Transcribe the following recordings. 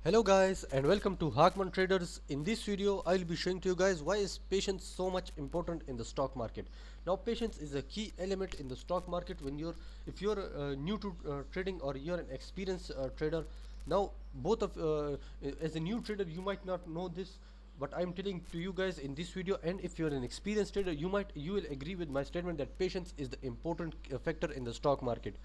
Hello guys and welcome to Hakman Traders. In this video I'll be showing to you guys why is patience so much important in the stock market. Now patience is a key element in the stock market when if you're new to trading or you're an experienced trader. Now both of as a new trader you might not know this, but I'm telling to you guys in this video, and if you're an experienced trader you will agree with my statement that patience is the important factor in the stock market.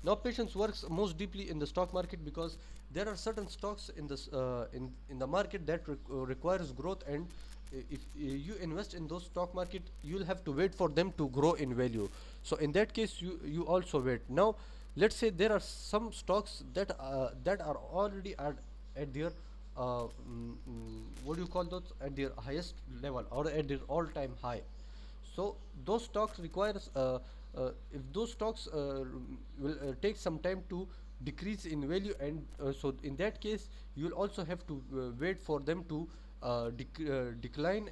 Now patience works most deeply in the stock market because there are certain stocks in this in the market that requires growth, and if you invest in those stock market you'll have to wait for them to grow in value. So in that case you also wait. Now let's say there are some stocks that are already at their what do you call those, at their highest level or at their all time high. So those stocks requires if those stocks will take some time to decrease in value, and so in that case you will also have to wait for them to decline,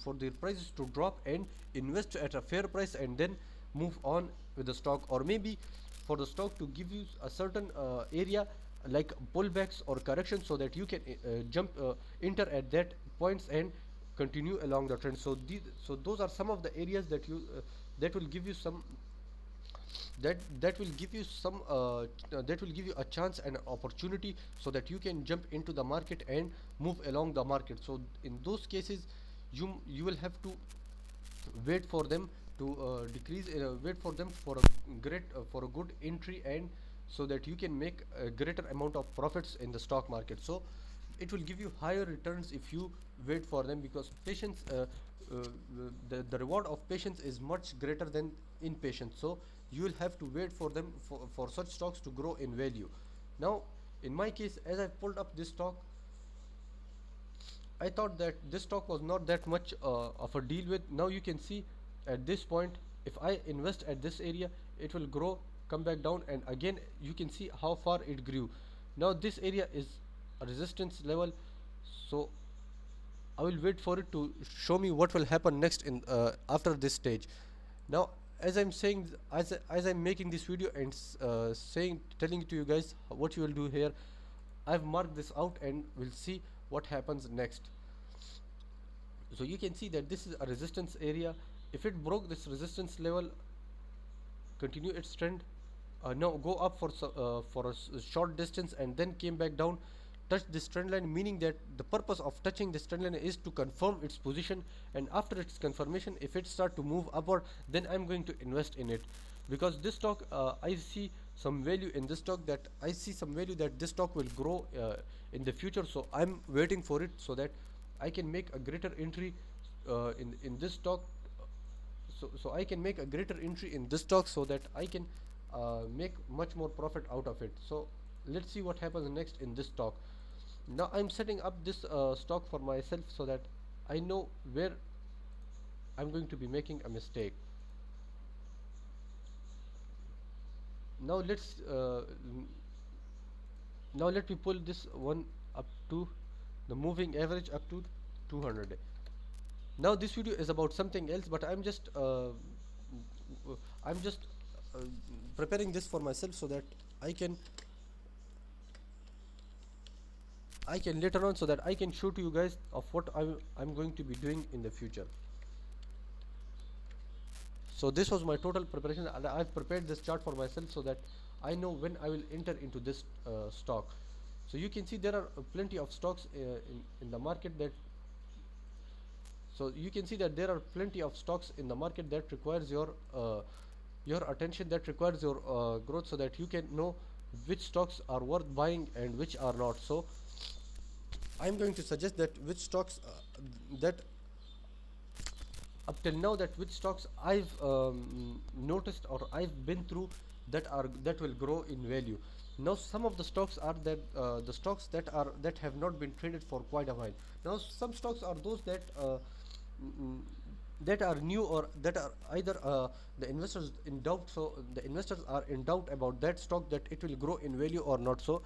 for their prices to drop, and invest at a fair price and then move on with the stock, or maybe for the stock to give you a certain area like pullbacks or corrections so that you can jump enter at that points and continue along the trend. So those are some of the areas that you that will give you some that will give you some that will give you a chance and opportunity so that you can jump into the market and move along the market. So in those cases you will have to wait for them to decrease, wait for them for a great for a good entry, and so that you can make a greater amount of profits in the stock market. So it will give you higher returns if you wait for them, because patience the reward of patience is much greater than impatience. So you will have to wait for them for such stocks to grow in value. Now in my case, as I pulled up this stock, I thought that this stock was not that much of a deal with. Now you can see at this point, if I invest at this area, it will grow, come back down, and again you can see how far it grew. Now this area is a resistance level, so I will wait for it to show me what will happen next in after this stage. Now as I'm saying, as I'm making this video and telling to you guys what you will do here, I've marked this out and we'll see what happens next. So you can see that this is a resistance area. If it broke this resistance level, continue its trend, now go up for a short distance and then came back down, touch this trend line, meaning that the purpose of touching this trend line is to confirm its position, and after its confirmation, if it start to move upward, then I'm going to invest in it, because this stock I see some value in this stock, that I see some value that this stock will grow in the future. So I'm waiting for it so that I can make a greater entry in this stock. So I can make a greater entry in this stock so that I can make much more profit out of it. So let's see what happens next in this stock. Now I'm setting up this stock for myself so that I know where I'm going to be making a mistake. Now let me pull this one up to the moving average up to 200. Now this video is about something else, but I'm just uh, preparing this for myself so that I can later on, so that I can show to you guys of what I'm going to be doing in the future. So this was my total preparation, and I've prepared this chart for myself so that I know when I will enter into this stock. So you can see there are plenty of stocks in the market that so you can see that there are plenty of stocks in the market that requires your attention, that requires your growth, so that you can know which stocks are worth buying and which are not. So I'm going to suggest that which stocks that up till now, that which stocks I've noticed or I've been through that will grow in value. Now some of the stocks are that the stocks that have not been traded for quite a while. Now some stocks are those mm, that are new, or that are either the investors in doubt. So the investors are in doubt about that stock, that it will grow in value or not. So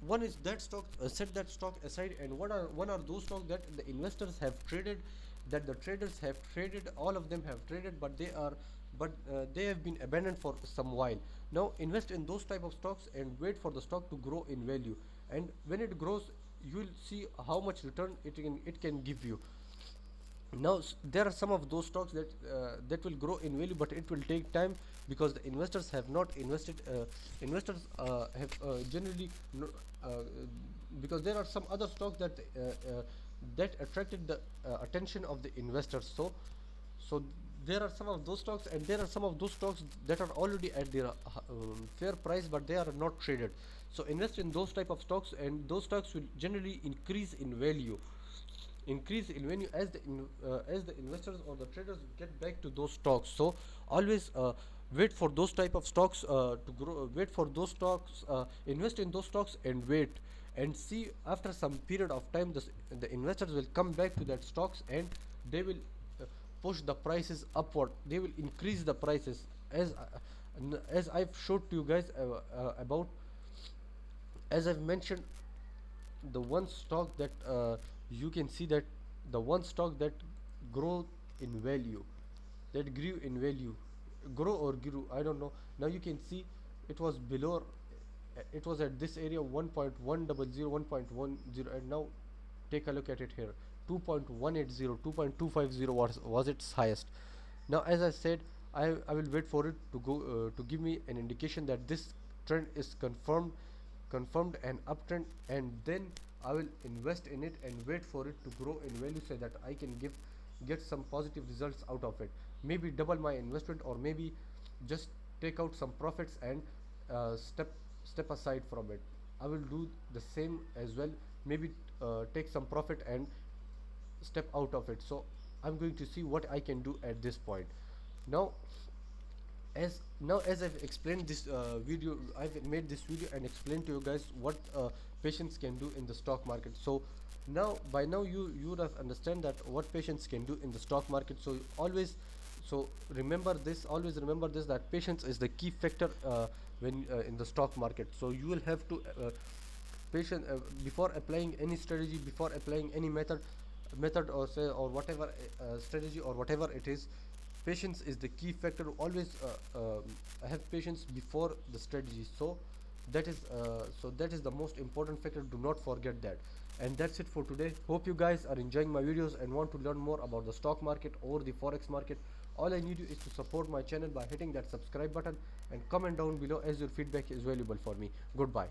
one is that stock, set that stock aside, and one are those stocks that the investors have traded, that the traders have traded, all of them have traded, but they have been abandoned for some while. Now invest in those type of stocks and wait for the stock to grow in value. and when it grows, you will see how much return it can give you. Now there are some of those stocks that will grow in value, but it will take time, because the investors have not invested. Investors have generally no, uh, because there are some other stocks that attracted the attention of the investors. So there are some of those stocks, and there are some of those stocks that are already at their fair price, but they are not traded. So invest in those type of stocks, and those stocks will generally increase in value as the investors or the traders get back to those stocks. So always wait for those type of stocks to grow. Wait for those stocks, invest in those stocks, and wait and see. After some period of time, the investors will come back to that stocks, and they will push the prices upward. They will increase the prices, as I've showed to you guys about, as I've mentioned, the one stock that you can see that the one stock that grow in value, that grew in value, grow or grew, I don't know. Now you can see it was below, it was at this area 1.100, 1.10, and now take a look at it here. 2.180, 2.250 was its highest. Now as I said, I will wait for it to go to give me an indication that this trend is confirmed and uptrend, and then I will invest in it and wait for it to grow in value, so that I can get some positive results out of it. Maybe double my investment, or maybe just take out some profits and step aside from it. I will do the same as well. Maybe take some profit and step out of it. So I'm going to see what I can do at this point. Now as I've explained this video, I've made this video and explained to you guys what patients can do in the stock market. So by now you would have understand that what patients can do in the stock market. So always remember this, that patience is the key factor when in the stock market. So you will have to patient before applying any strategy, before applying any method or say or whatever strategy or whatever it is. Patience is the key factor. Always have patience before the strategy. So that is the most important factor. Do not forget that. And that's it for today. Hope you guys are enjoying my videos and want to learn more about the stock market or the forex market. All I need you is to support my channel by hitting that subscribe button and comment down below, as your feedback is valuable for me. Goodbye.